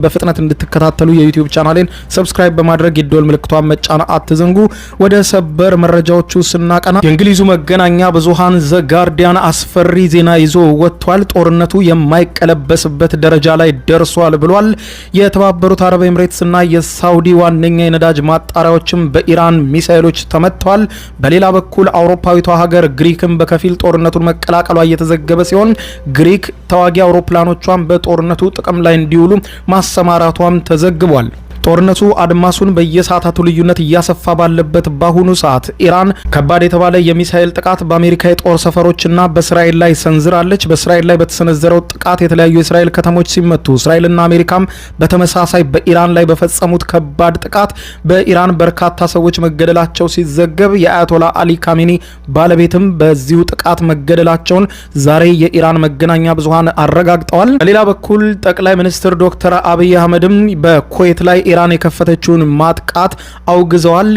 በፍጥነት እንድትከታተሉ የዩቲዩብ ቻናሌን ሰብስክራይብ በማድረግ የደወል ምልክቷን መጫን አትዘንጉ። ወደ ሰበር መረጃዎቹ ስናቀና የእንግሊዙ መገናኛ ብዙሃን ዘ ጋርዲያን አስፈሪ ዜና ይዞ ወጥቷል። ጦርነቱ የማይቀለበስበት ደረጃ ላይ ደርሷል ብሏል። የተባበሩት አረብ ኤምሬትስና የሳውዲ ዋነኛ የነዳጅ ማጣሪያዎችም በኢራን ሚሳኤሎች ተመተዋል። በሌላ በኩል አውሮፓዊቷ ሀገር ግሪክም በከፊል ጦርነቱን መቀላቀሏ እየተዘገበ ሲሆን ግሪክ ተዋጊ አውሮፕላኖቿን በጦርነቱ ጥቅም ላይ እንዲውሉ ማሰማራቷም ተዘግቧል። ጦርነቱ አድማሱን በየሰዓታቱ ልዩነት እያሰፋ ባለበት ባሁኑ ሰዓት ኢራን ከባድ የተባለ የሚሳኤል ጥቃት በአሜሪካ የጦር ሰፈሮችና በእስራኤል ላይ ሰንዝራለች። በእስራኤል ላይ በተሰነዘረው ጥቃት የተለያዩ የእስራኤል ከተሞች ሲመቱ እስራኤልና አሜሪካም በተመሳሳይ በኢራን ላይ በፈጸሙት ከባድ ጥቃት በኢራን በርካታ ሰዎች መገደላቸው ሲዘገብ የአያቶላ አሊ ካሜኒ ባለቤትም በዚሁ ጥቃት መገደላቸውን ዛሬ የኢራን መገናኛ ብዙሃን አረጋግጠዋል። በሌላ በኩል ጠቅላይ ሚኒስትር ዶክተር አብይ አህመድም በኩዌት ላይ ኢራን የከፈተችውን ማጥቃት አውግዘዋል።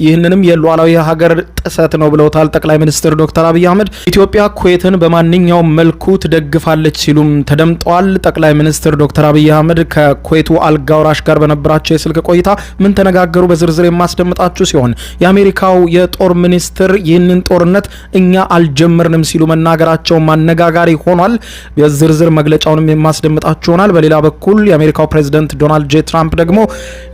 ይህንንም የሉዓላዊ ሀገር ጥሰት ነው ብለውታል ጠቅላይ ሚኒስትር ዶክተር አብይ አህመድ። ኢትዮጵያ ኩዌትን በማንኛውም መልኩ ትደግፋለች ሲሉም ተደምጠዋል። ጠቅላይ ሚኒስትር ዶክተር አብይ አህመድ ከኩዌቱ አልጋውራሽ ጋር በነበራቸው የስልክ ቆይታ ምን ተነጋገሩ በዝርዝር የማስደምጣችሁ ሲሆን የአሜሪካው የጦር ሚኒስትር ይህንን ጦርነት እኛ አልጀመርንም ሲሉ መናገራቸው ማነጋጋሪ ሆኗል። የዝርዝር መግለጫውንም የማስደምጣችሁ ይሆናል። በሌላ በኩል የአሜሪካው ፕሬዝዳንት ዶናልድ ጄ ትራምፕ ደግሞ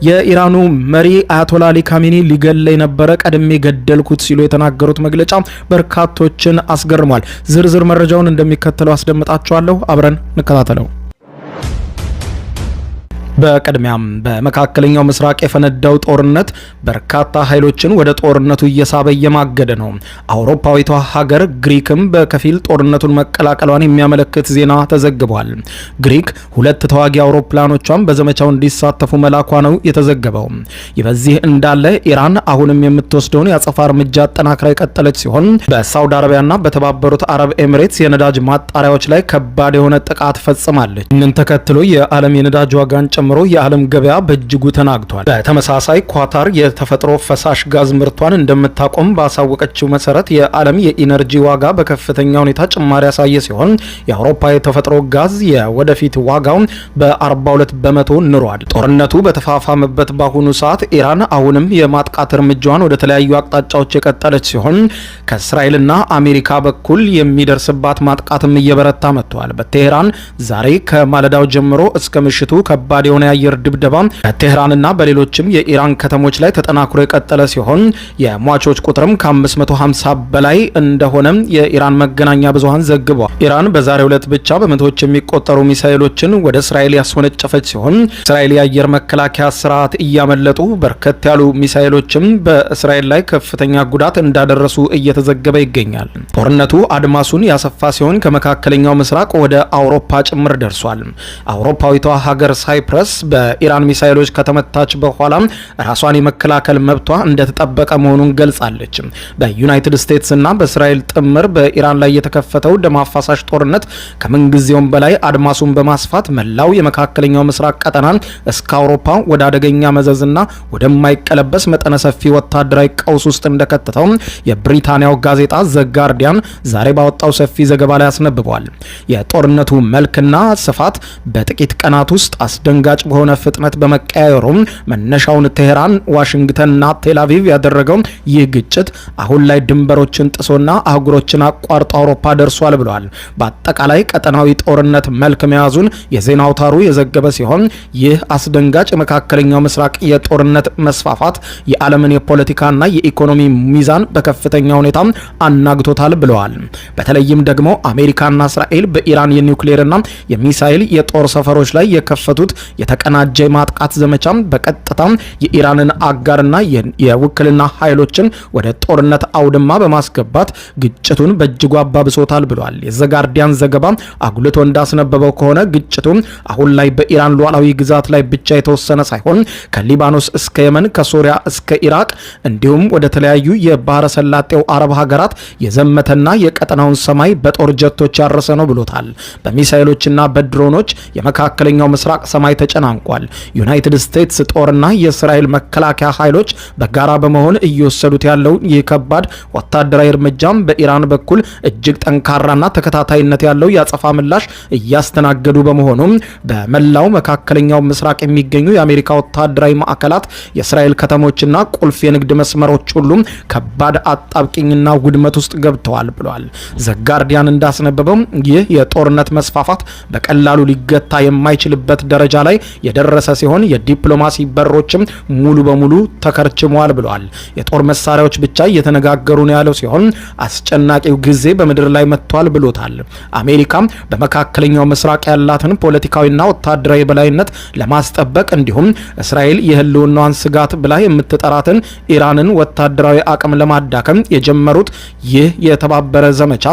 የኢራኑ መሪ አያቶላ አሊ ካሜኒ ሊገለይ ነበረ ቀድሜ ገደልኩት ሲሉ የተናገሩት መግለጫ በርካቶችን አስገርሟል። ዝርዝር መረጃውን እንደሚከተለው አስደምጣችኋለሁ። አብረን እንከታተለው። በቀድሚያም በመካከለኛው ምስራቅ የፈነዳው ጦርነት በርካታ ኃይሎችን ወደ ጦርነቱ እየሳበ እየማገደ ነው። አውሮፓዊቷ ሀገር ግሪክም በከፊል ጦርነቱን መቀላቀሏን የሚያመለክት ዜና ተዘግቧል። ግሪክ 2 ተዋጊ አውሮፕላኖቿን በዘመቻው እንዲሳተፉ መላኳ ነው የተዘገበው። በዚህ እንዳለ ኢራን አሁንም የምትወስደውን የአጸፋ እርምጃ አጠናክራ የቀጠለች ሲሆን በሳውዲ አረቢያና በተባበሩት አረብ ኤሚሬትስ የነዳጅ ማጣሪያዎች ላይ ከባድ የሆነ ጥቃት ፈጽማለች። ይህንን ተከትሎ የዓለም የነዳጅ ዋጋን ጨምሮ የዓለም ገበያ በእጅጉ ተናግቷል። በተመሳሳይ ኳታር የተፈጥሮ ፈሳሽ ጋዝ ምርቷን እንደምታቆም ባሳወቀችው መሰረት የዓለም የኢነርጂ ዋጋ በከፍተኛ ሁኔታ ጭማሪ ያሳየ ሲሆን የአውሮፓ የተፈጥሮ ጋዝ የወደፊት ዋጋው በ42 በመቶ ንሯል። ጦርነቱ በተፋፋመበት በአሁኑ ሰዓት ኢራን አሁንም የማጥቃት እርምጃዋን ወደ ተለያዩ አቅጣጫዎች የቀጠለች ሲሆን ከእስራኤልና አሜሪካ በኩል የሚደርስባት ማጥቃትም እየበረታ መጥቷል። በቴህራን ዛሬ ከማለዳው ጀምሮ እስከ ምሽቱ ከባድ የሆነ የአየር ድብደባ በቴህራንና በሌሎችም የኢራን ከተሞች ላይ ተጠናክሮ የቀጠለ ሲሆን የሟቾች ቁጥርም ከ550 በላይ እንደሆነ የኢራን መገናኛ ብዙሃን ዘግበዋል። ኢራን በዛሬው ዕለት ብቻ በመቶዎች የሚቆጠሩ ሚሳኤሎችን ወደ እስራኤል ያስወነጨፈች ሲሆን እስራኤል የአየር መከላከያ ስርዓት እያመለጡ በርከት ያሉ ሚሳኤሎችም በእስራኤል ላይ ከፍተኛ ጉዳት እንዳደረሱ እየተዘገበ ይገኛል። ጦርነቱ አድማሱን ያሰፋ ሲሆን ከመካከለኛው ምስራቅ ወደ አውሮፓ ጭምር ደርሷል። አውሮፓዊቷ ሀገር ሳይፕረስ በኢራን ሚሳኤሎች ከተመታች በኋላ ራሷን የመከላከል መብቷ እንደተጠበቀ መሆኑን ገልጻለች። በዩናይትድ ስቴትስ እና በእስራኤል ጥምር በኢራን ላይ የተከፈተው ደም አፋሳሽ ጦርነት ከምንጊዜውም በላይ አድማሱን በማስፋት መላው የመካከለኛው ምስራቅ ቀጠና እስከ አውሮፓ ወደ አደገኛ መዘዝና ወደማይቀለበስ መጠነ ሰፊ ወታደራዊ ቀውስ ውስጥ እንደከተተው የብሪታንያው ጋዜጣ ዘ ጋርዲያን ዛሬ ባወጣው ሰፊ ዘገባ ላይ አስነብቧል። የጦርነቱ መልክና ስፋት በጥቂት ቀናት ውስጥ አስደንጋጭ በሆነ ፍጥነት በመቀያየሩ መነሻውን ቴህራን፣ ዋሽንግተንና ቴልአቪቭ ያደረገው ይህ ግጭት አሁን ላይ ድንበሮችን ጥሶና አህጉሮችን አቋርጦ አውሮፓ ደርሷል ብለዋል። በአጠቃላይ ቀጠናዊ ጦርነት መልክ መያዙን የዜና አውታሩ የዘገበ ሲሆን ይህ አስደንጋጭ የመካከለኛው ምስራቅ የጦርነት መስፋፋት የዓለምን የፖለቲካና የኢኮኖሚ ሚዛን በከፍተኛ ሁኔታ አናግቶታል ብለዋል። በተለይም ደግሞ አሜሪካና እስራኤል በኢራን የኒውክሌርና የሚሳኤል የጦር ሰፈሮች ላይ የከፈቱት የተቀናጀ ማጥቃት ዘመቻ በቀጥታ የኢራንን አጋርና የውክልና ኃይሎችን ወደ ጦርነት አውድማ በማስገባት ግጭቱን በእጅጉ አባብሶታል ብሏል። የዘጋርዲያን ዘገባ አጉልቶ እንዳስነበበው ከሆነ ግጭቱ አሁን ላይ በኢራን ሉዓላዊ ግዛት ላይ ብቻ የተወሰነ ሳይሆን ከሊባኖስ እስከ የመን፣ ከሶሪያ እስከ ኢራቅ እንዲሁም ወደ ተለያዩ የባህረ ሰላጤው አረብ ሀገራት የዘመተና የቀጠናውን ሰማይ በጦር ጀቶች ያረሰ ነው ብሎታል። በሚሳኤሎችና በድሮኖች የመካከለኛው ምስራቅ ሰማይ ተጨናንቋል። ዩናይትድ ስቴትስ ጦርና የእስራኤል መከላከያ ኃይሎች በጋራ በመሆን እየወሰዱት ያለው ይህ ከባድ ወታደራዊ እርምጃም በኢራን በኩል እጅግ ጠንካራና ተከታታይነት ያለው የአጸፋ ምላሽ እያስተናገዱ በመሆኑ በመላው መካከለኛው ምስራቅ የሚገኙ የአሜሪካ ወታደራዊ ማዕከላት፣ የእስራኤል ከተሞችና ቁልፍ የንግድ መስመሮች ሁሉ ከባድ አጣብቂኝና ውድመት ውስጥ ገብተዋል ብሏል። ዘጋርዲያን እንዳስነበበው ይህ የጦርነት መስፋፋት በቀላሉ ሊገታ የማይችልበት ደረጃ ላይ የደረሰ ሲሆን የዲፕሎማሲ በሮችም ሙሉ በሙሉ ተከርችመዋል ብሏል። የጦር መሳሪያዎች ብቻ እየተነጋገሩ ነው ያለው ሲሆን አስጨናቂው ጊዜ በምድር ላይ መጥቷል ብሎታል። አሜሪካ በመካከለኛው ምስራቅ ያላትን ፖለቲካዊና ወታደራዊ በላይነት ለማስጠበቅ እንዲሁም እስራኤል የህልውናዋን ስጋት ብላ የምትጠራትን ኢራንን ወታደራዊ አቅም ለማዳከም የጀመሩት ይህ የተባበረ ዘመቻ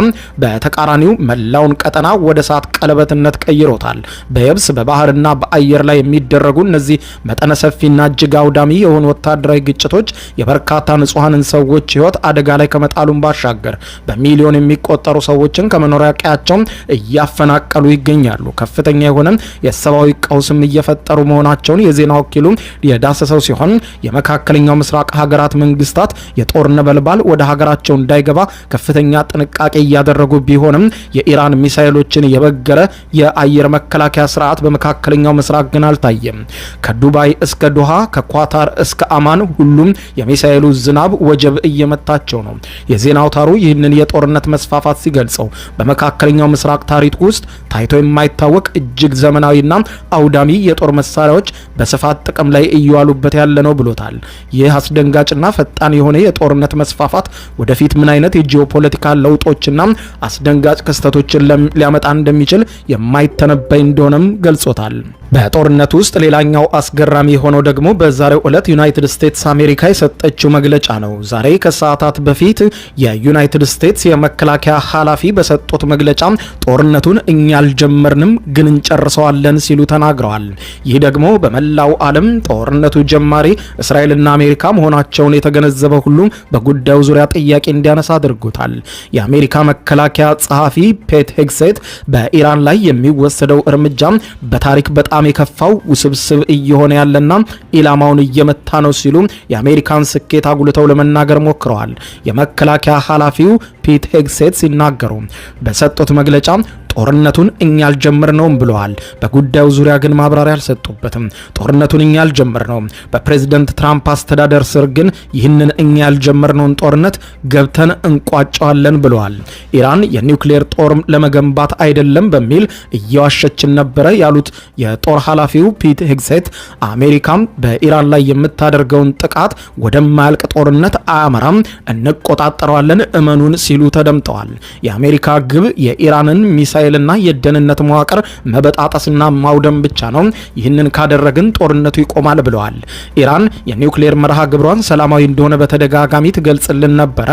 በተቃራኒው መላውን ቀጠና ወደ እሳት ቀለበትነት ቀይሮታል። በየብስ በባህርና በአየር ላይ የሚደረጉ እነዚህ መጠነ ሰፊና እጅግ አውዳሚ የሆኑ ወታደራዊ ግጭቶች የበርካታ ንጹሐንን ሰዎች ህይወት አደጋ ላይ ከመጣሉም ባሻገር በሚሊዮን የሚቆጠሩ ሰዎችን ከመኖሪያ ቀያቸው እያፈናቀሉ ይገኛሉ። ከፍተኛ የሆነ የሰብአዊ ቀውስም እየፈጠሩ መሆናቸውን የዜና ወኪሉ የዳሰሰው ሲሆን የመካከለኛው ምስራቅ ሀገራት መንግስታት የጦር ነበልባል ወደ ሀገራቸው እንዳይገባ ከፍተኛ ጥንቃቄ እያደረጉ ቢሆንም የኢራን ሚሳኤሎችን የበገረ የአየር መከላከያ ስርዓት በመካከለኛው ምስራቅ ግን አልታየም። ከዱባይ እስከ ዶሃ፣ ከኳታር እስከ አማን ሁሉም የሚሳኤሉ ዝናብ ወጀብ እየመታቸው ነው። የዜና አውታሩ ይህንን የጦርነት መስፋፋት ሲገልጸው በመካከለኛው ምስራቅ ታሪክ ውስጥ ታይቶ የማይታወቅ እጅግ ዘመናዊና አውዳሚ የጦር መሳሪያዎች በስፋት ጥቅም ላይ እየዋሉበት ያለ ነው ብሎታል። ይህ አስደንጋጭና ፈጣን የሆነ የጦርነት መስፋፋት ወደፊት ምን አይነት የጂኦፖለቲካል ለውጦችና አስደንጋጭ ክስተቶችን ሊያመጣ እንደሚችል የማይተነበይ እንደሆነም ገልጾታል። በጦርነት ውስጥ ሌላኛው አስገራሚ የሆነው ደግሞ በዛሬው ዕለት ዩናይትድ ስቴትስ አሜሪካ የሰጠችው መግለጫ ነው። ዛሬ ከሰዓታት በፊት የዩናይትድ ስቴትስ የመከላከያ ኃላፊ በሰጡት መግለጫ ጦርነቱን እኛ አልጀመርንም ግን እንጨርሰዋለን ሲሉ ተናግረዋል። ይህ ደግሞ በመላው ዓለም ጦርነቱ ጀማሪ እስራኤልና አሜሪካ መሆናቸውን የተገነዘበ ሁሉ በጉዳዩ ዙሪያ ጥያቄ እንዲያነሳ አድርጎታል። የአሜሪካ መከላከያ ጸሐፊ ፔት ሄግሴት በኢራን ላይ የሚወሰደው እርምጃ በታሪክ በጣም የከፋው ውስብስብ እየሆነ ያለና ኢላማውን እየመታ ነው ሲሉ የአሜሪካን ስኬት አጉልተው ለመናገር ሞክረዋል። የመከላከያ ኃላፊው ፒት ሄግሴት ሲናገሩ በሰጡት መግለጫ ጦርነቱን እኛ አልጀመርነውም ብለዋል። በጉዳዩ ዙሪያ ግን ማብራሪያ አልሰጡበትም። ጦርነቱን እኛ አልጀመርነውም፣ በፕሬዝዳንት ትራምፕ አስተዳደር ስር ግን ይህንን እኛ ያልጀመርነውን ጦርነት ገብተን እንቋጨዋለን ብለዋል። ኢራን የኒውክሌር ጦር ለመገንባት አይደለም በሚል እየዋሸችን ነበረ ያሉት የጦር ኃላፊው ፒት ሄግሴት አሜሪካም በኢራን ላይ የምታደርገውን ጥቃት ወደማያልቅ ጦርነት አያመራም፣ እንቆጣጠረዋለን እመኑን ሲሉ ተደምጠዋል። የአሜሪካ ግብ የኢራንን ሚሳኤልና የደህንነት መዋቅር መበጣጠስና ማውደም ብቻ ነው። ይህንን ካደረግን ጦርነቱ ይቆማል ብለዋል። ኢራን የኒውክሌር መርሃ ግብሯን ሰላማዊ እንደሆነ በተደጋጋሚ ትገልጽልን ነበረ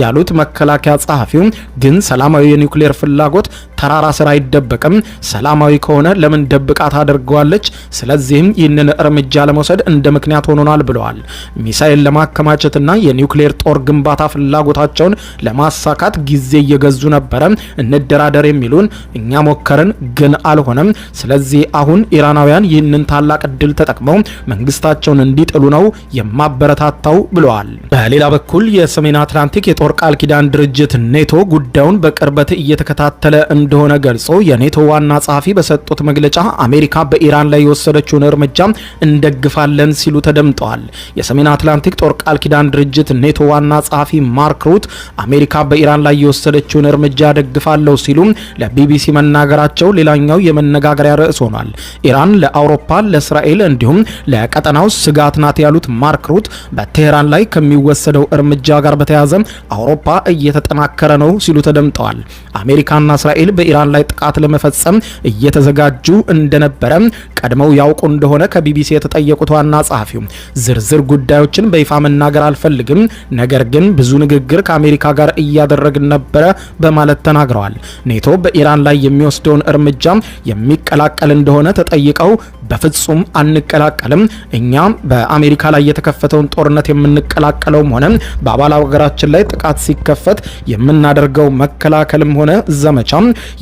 ያሉት መከላከያ ጸሐፊው ግን ሰላማዊ የኒውክሌር ፍላጎት ተራራ ስር አይደበቅም። ሰላማዊ ከሆነ ለምን ደብቃ ታደርገዋለች? ስለዚህም ይህንን እርምጃ ለመውሰድ እንደ ምክንያት ሆኖናል ብለዋል። ሚሳኤል ለማከማቸትና የኒውክሌር ጦር ግንባታ ፍላጎታቸውን ለማሳካት ጊዜ እየገዙ ነበረ። እንደራደር የሚሉን እኛ ሞከርን ግን አልሆነም። ስለዚህ አሁን ኢራናውያን ይህንን ታላቅ እድል ተጠቅመው መንግስታቸውን እንዲጥሉ ነው የማበረታታው ብለዋል። በሌላ በኩል የሰሜን አትላንቲክ የጦር ቃል ኪዳን ድርጅት ኔቶ ጉዳዩን በቅርበት እየተከታተለ እንደሆነ ገልጾ የኔቶ ዋና ጸሐፊ በሰጡት መግለጫ አሜሪካ በኢራን ላይ የወሰደችውን እርምጃ እንደግፋለን ሲሉ ተደምጠዋል። የሰሜን አትላንቲክ ጦር ቃል ኪዳን ድርጅት ኔቶ ዋና ጸሐፊ ማርክ ሩት አሜሪካ በኢራን ላይ የወሰደችውን እርምጃ ደግፋለሁ ሲሉ ለቢቢሲ መናገራቸው ሌላኛው የመነጋገሪያ ርዕስ ሆኗል። ኢራን ለአውሮፓ፣ ለእስራኤል እንዲሁም ለቀጠናው ስጋት ናት ያሉት ማርክ ሩት በቴህራን ላይ ከሚወሰደው እርምጃ ጋር በተያያዘ አውሮፓ እየተጠናከረ ነው ሲሉ ተደምጠዋል። አሜሪካና እስራኤል በኢራን ላይ ጥቃት ለመፈጸም እየተዘጋጁ እንደነበረ ቀድመው ያውቁ እንደሆነ ከቢቢሲ የተጠየቁት ዋና ጸሐፊው ዝርዝር ጉዳዮችን በይፋ መናገር አልፈልግም፣ ነገር ግን ብዙ ንግግር ከአሜሪካ ጋር እያደረግን ነበረ በማለት ተናግረዋል። ኔቶ በኢራን ላይ የሚወስደውን እርምጃ የሚቀላቀል እንደሆነ ተጠይቀው በፍጹም አንቀላቀልም፣ እኛ በአሜሪካ ላይ የተከፈተውን ጦርነት የምንቀላቀለው መከላከለውም ሆነ በአባል ሀገራችን ላይ ጥቃት ሲከፈት የምናደርገው መከላከልም ሆነ ዘመቻ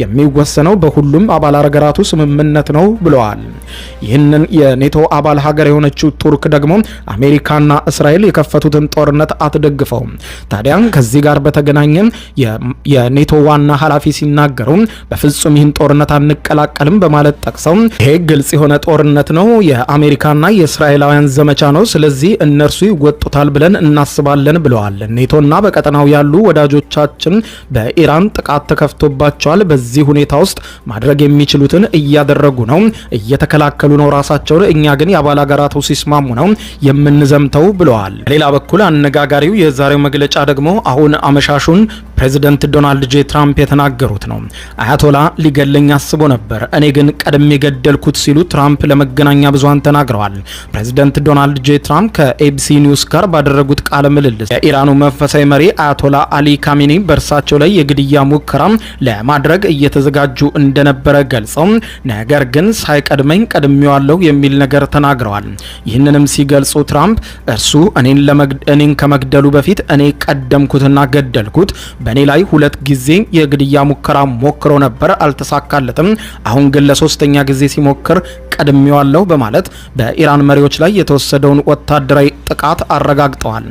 የሚወሰነው በሁሉም አባል ሀገራቱ ስምምነት ነው ብለዋል። ይህንን የኔቶ አባል ሀገር የሆነችው ቱርክ ደግሞ አሜሪካና እስራኤል የከፈቱትን ጦርነት አትደግፈውም። ታዲያ ከዚህ ጋር በተገናኘ የኔቶ ዋና ኃላፊ ሲናገሩ በፍጹም ይህን ጦርነት አንቀላቀልም በማለት ጠቅሰው ይሄ ግልጽ የሆነ ጦርነት ነው፣ የአሜሪካና የእስራኤላውያን ዘመቻ ነው፣ ስለዚህ እነርሱ ይወጡታል ብለን እናስባለን ብለዋል። ኔቶና በቀጠናው ያሉ ወዳጆቻችን በኢራን ጥቃት ተከፍቶባቸዋል። በዚህ ሁኔታ ውስጥ ማድረግ የሚችሉትን እያደረጉ ነው፣ እየተከላከሉ ነው ራሳቸውን። እኛ ግን የአባል ሀገራቱ ሲስማሙ ነው የምንዘምተው ብለዋል። ሌላ በኩል አነጋጋሪው የዛሬው መግለጫ ደግሞ አሁን አመሻሹን ፕሬዚደንት ዶናልድ ጄ ትራምፕ የተናገሩት ነው። አያቶላ ሊገለኝ አስቦ ነበር፣ እኔ ግን ቀድሜ ገደልኩት ሲሉ ትራምፕ ለመገናኛ ብዙሃን ተናግረዋል። ፕሬዚደንት ዶናልድ ጄ ትራምፕ ከኤቢሲ ኒውስ ጋር ባደረጉት ቃለ ምልልስ የኢራኑ መንፈሳዊ መሪ አያቶላ አሊ ካሜኒ በእርሳቸው ላይ የግድያ ሙከራ ለማድረግ እየተዘጋጁ እንደነበረ ገልጸው ነገር ግን ሳይቀድመኝ ቀድሜዋለሁ የሚል ነገር ተናግረዋል። ይህንንም ሲገልጹ ትራምፕ እርሱ እኔን ከመግደሉ በፊት እኔ ቀደምኩትና ገደልኩት፣ በእኔ ላይ 2 ጊዜ የግድያ ሙከራ ሞክሮ ነበር፣ አልተሳካለትም። አሁን ግን ለሶስተኛ ጊዜ ሲሞክር ቀድሜዋለሁ በማለት በኢራን መሪዎች ላይ የተወሰደውን ወታደራዊ ጥቃት አረጋግጠዋል።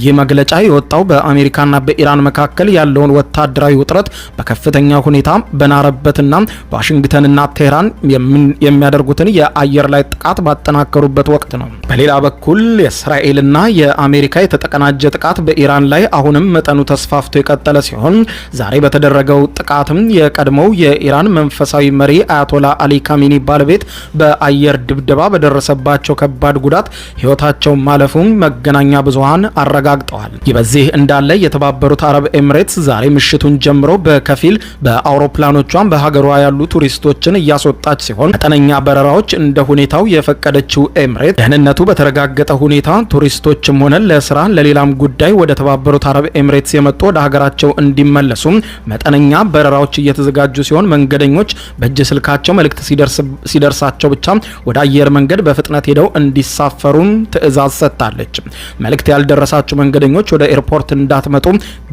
ይህ መግለጫ የወጣው በአሜሪካና በኢራን መካከል ያለውን ወታደራዊ ውጥረት በከፍተኛ ሁኔታ በናረበትና በዋሽንግተንና ቴህራን የሚያደርጉትን የአየር ላይ ጥቃት ባጠናከሩበት ወቅት ነው። በሌላ በኩል የእስራኤልና የአሜሪካ የተቀናጀ ጥቃት በኢራን ላይ አሁንም መጠኑ ተስፋፍቶ የቀጠለ ሲሆን ዛሬ በተደረገው ጥቃትም የቀድሞው የኢራን መንፈሳዊ መሪ አያቶላ አሊ ካሜኒ ባለቤት በአየር ድብደባ በደረሰባቸው ከባድ ጉዳት ህይወታቸው ማለፉን መገናኛ ብዙሃን አረጋግጠዋል። ይህ በዚህ እንዳለ የተባበሩት አረብ ኤምሬትስ ዛሬ ምሽቱን ጀምሮ በከፊል በአውሮፕላኖቿን በሀገሯ ያሉ ቱሪስቶችን እያስወጣች ሲሆን መጠነኛ በረራዎች እንደ ሁኔታው የፈቀደችው ኤምሬት ደህንነቱ በተረጋገጠ ሁኔታ ቱሪስቶችም ሆነ ለስራ ለሌላም ጉዳይ ወደ ተባበሩት አረብ ኤምሬትስ የመጡ ወደ ሀገራቸው እንዲመለሱ መጠነኛ በረራዎች እየተዘጋጁ ሲሆን መንገደኞች በእጅ ስልካቸው መልእክት ሲደርሳቸው ብቻ ወደ አየር መንገድ በፍጥነት ሄደው እንዲሳፈሩ ትዕዛዝ ሰጥታለች። መልእክት ያልደረሳቸው መንገደኞች ወደ ኤርፖርት እንዳትመጡ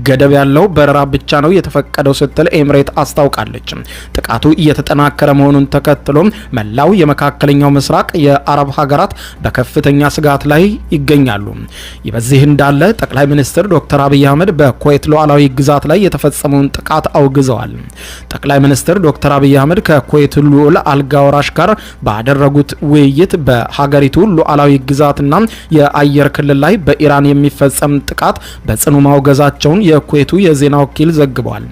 ገደብ ያለው በረራ ብቻ ነው የተፈቀደው ስትል ኤምሬት አስታውቃለች። ጥቃቱ እየተጠናከረ መሆኑን ተከትሎ መላው የመካከለኛው ምስራቅ የአረብ ሀገራት በከፍተኛ ስጋት ላይ ይገኛሉ። ይህ በዚህ እንዳለ ጠቅላይ ሚኒስትር ዶክተር አብይ አህመድ በኩዌት ሉዓላዊ ግዛት ላይ የተፈጸመውን ጥቃት አውግዘዋል። ጠቅላይ ሚኒስትር ዶክተር አብይ አህመድ ከኩዌት ልዑል አልጋ ወራሽ ጋር ባደረጉት ውይይት በሀገሪቱ ሉዓላዊ ግዛትና የአየር ክልል ላይ በኢራን የሚፈጸም ጥቃት በጽኑ ማውገዛቸውን የኩዌቱ የዜና ወኪል ዘግቧል።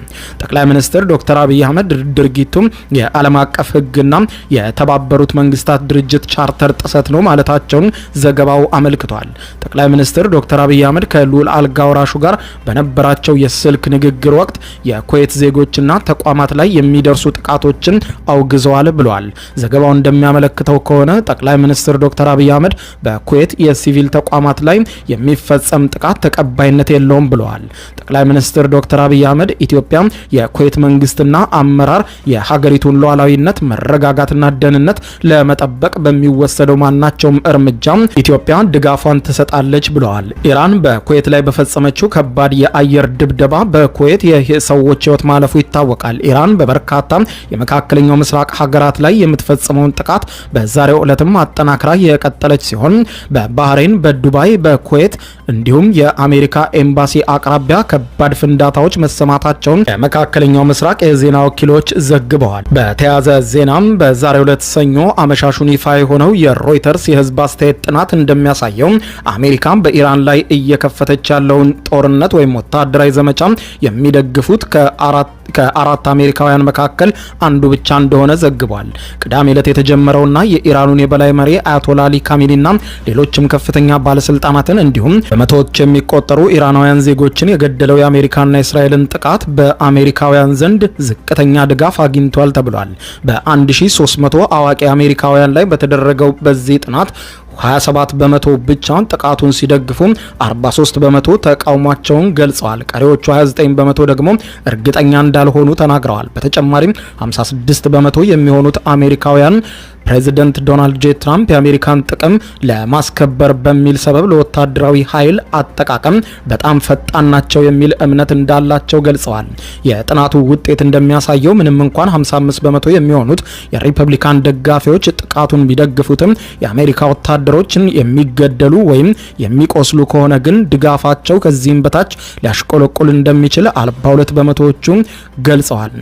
ጠቅላይ ሚኒስትር ዶክተር አብይ አህመድ ድርጊቱም የዓለም አቀፍ ሕግና የተባበሩት መንግስታት ድርጅት ቻርተር ጥሰት ነው ማለታቸውን ዘገባው አመልክቷል። ጠቅላይ ሚኒስትር ዶክተር አብይ አህመድ ከልዑል አልጋ ወራሹ ጋር በነበራቸው የስልክ ንግግር ወቅት የኩዌት ዜጎችና ተቋማት ላይ የሚደርሱ ጥቃቶችን አውግዘዋል ብለዋል። ዘገባው እንደሚያመለክተው ከሆነ ጠቅላይ ሚኒስትር ዶክተር አብይ አህመድ በኩዌት የሲቪል ተቋማት ላይ የሚፈጸም ጥቃት ተቀባይነት የለውም ብለዋል። ጠቅላይ ሚኒስትር ዶክተር አብይ አህመድ ኢትዮጵያ የኩዌት መንግስትና አመራር የሀገሪቱን ሉዓላዊነት መረጋጋትና ደህንነት ለመጠበቅ በሚወሰደው ማናቸውም እርምጃ ኢትዮጵያ ድጋፏን ትሰጣለች ብለዋል። ኢራን በኩዌት ላይ በፈጸመችው ከባድ የአየር ድብደባ በኩዌት የሰዎች ህይወት ማለፉ ይታወቃል። ኢራን በበርካታ የመካከለኛው ምስራቅ ሀገራት ላይ የምትፈጽመውን ጥቃት በዛሬው ዕለትም አጠናክራ የቀጠለች ሲሆን በባህሬን፣ በዱባይ፣ በኩዌት እንዲሁም የአሜሪካ ኤምባሲ አቅራቢያ ከባድ ፍንዳታዎች መሰማታቸውን የመካከለኛው ምስራቅ የዜና ወኪሎች ዘግበዋል። በተያያዘ ዜናም በዛሬው ዕለት ሰኞ አመሻሹን ይፋ የሆነው የሮይተርስ የህዝብ አስተያየት ጥናት እንደሚያሳየው አሜሪካ በኢራን ላይ እየከፈተች ያለውን ጦርነት ወይም ወታደራዊ ዘመቻ የሚደግፉት ከአራት አሜሪካውያን መካከል አንዱ ብቻ እንደሆነ ዘግቧል። ቅዳሜ ዕለት የተጀመረውና የኢራኑን የበላይ መሪ አያቶላ አሊ ካሜኒና ሌሎችም ከፍተኛ ባለስልጣናትን እንዲሁም በመቶዎች የሚቆጠሩ ኢራናውያን ዜጎችን የገደለው የአሜሪካና የእስራኤልን ጥቃት በአሜሪካውያን ዘንድ ዝቅተኛ ድጋፍ አግኝቷል ተብሏል። በ1300 አዋቂ አሜሪካውያን ላይ በተደረገው በዚህ ጥናት 27 በመቶ ብቻ ጥቃቱን ሲደግፉ 43 በመቶ ተቃውሟቸውን ገልጸዋል። ቀሪዎቹ 29 በመቶ ደግሞ እርግጠኛ እንዳልሆኑ ተናግረዋል። በተጨማሪም 56 በመቶ የሚሆኑት አሜሪካውያን ፕሬዚደንት ዶናልድ ጄ ትራምፕ የአሜሪካን ጥቅም ለማስከበር በሚል ሰበብ ለወታደራዊ ኃይል አጠቃቀም በጣም ፈጣን ናቸው የሚል እምነት እንዳላቸው ገልጸዋል። የጥናቱ ውጤት እንደሚያሳየው ምንም እንኳን 55 በመቶ የሚሆኑት የሪፐብሊካን ደጋፊዎች ጥቃቱን ቢደግፉትም የአሜሪካ ወታደሮችን የሚገደሉ ወይም የሚቆስሉ ከሆነ ግን ድጋፋቸው ከዚህም በታች ሊያሽቆለቁል እንደሚችል 42 በመቶዎቹ ገልጸዋል።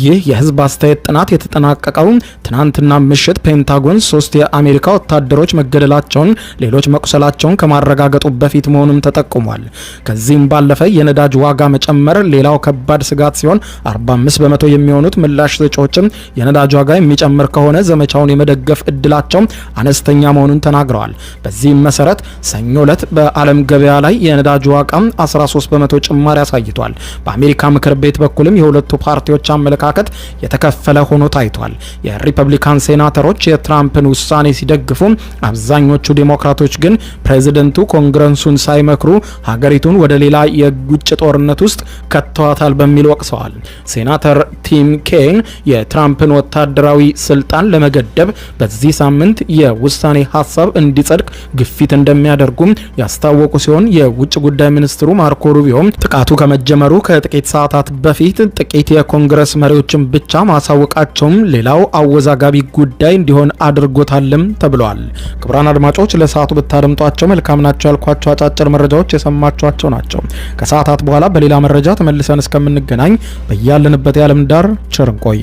ይህ የህዝብ አስተያየት ጥናት የተጠናቀቀው ትናንትና ምሽት ፔንታጎን 3 የአሜሪካ ወታደሮች መገደላቸውን፣ ሌሎች መቁሰላቸውን ከማረጋገጡ በፊት መሆኑን ተጠቁሟል። ከዚህም ባለፈ የነዳጅ ዋጋ መጨመር ሌላው ከባድ ስጋት ሲሆን 45 በመቶ የሚሆኑት ምላሽ ሰጪዎችም የነዳጅ ዋጋ የሚጨምር ከሆነ ዘመቻውን የመደገፍ እድላቸው አነስተኛ መሆኑን ተናግረዋል። በዚህም መሰረት ሰኞ ዕለት በዓለም ገበያ ላይ የነዳጅ ዋጋ 13 በመቶ ጭማሪ አሳይቷል። በአሜሪካ ምክር ቤት በኩልም የሁለቱ ፓርቲዎች አመለካከት የተከፈለ ሆኖ ታይቷል። የሪፐብሊካን ሴናተሮች የትራምፕን ውሳኔ ሲደግፉ፣ አብዛኞቹ ዴሞክራቶች ግን ፕሬዝደንቱ ኮንግረሱን ሳይመክሩ ሀገሪቱን ወደ ሌላ የውጭ ጦርነት ውስጥ ከተዋታል በሚል ወቅሰዋል። ሴናተር ቲም ኬን የትራምፕን ወታደራዊ ስልጣን ለመገደብ በዚህ ሳምንት የውሳኔ ሀሳብ እንዲጸድቅ ግፊት እንደሚያደርጉም ያስታወቁ ሲሆን የውጭ ጉዳይ ሚኒስትሩ ማርኮ ሩቢዮ ጥቃቱ ከመጀመሩ ከጥቂት ሰዓታት በፊት ጥቂት የኮንግረስ መሪዎችን ብቻ ማሳወቃቸውም ሌላው አወዛጋቢ ጉዳይ እንዲሆን አድርጎታልም ተብሏል። ክቡራን አድማጮች ለሰዓቱ ብታደምጧቸው መልካም ናቸው ያልኳቸው አጫጭር መረጃዎች የሰማችኋቸው ናቸው። ከሰዓታት በኋላ በሌላ መረጃ ተመልሰን እስከምንገናኝ በያለንበት የዓለም ዳር ቸር እንቆይ።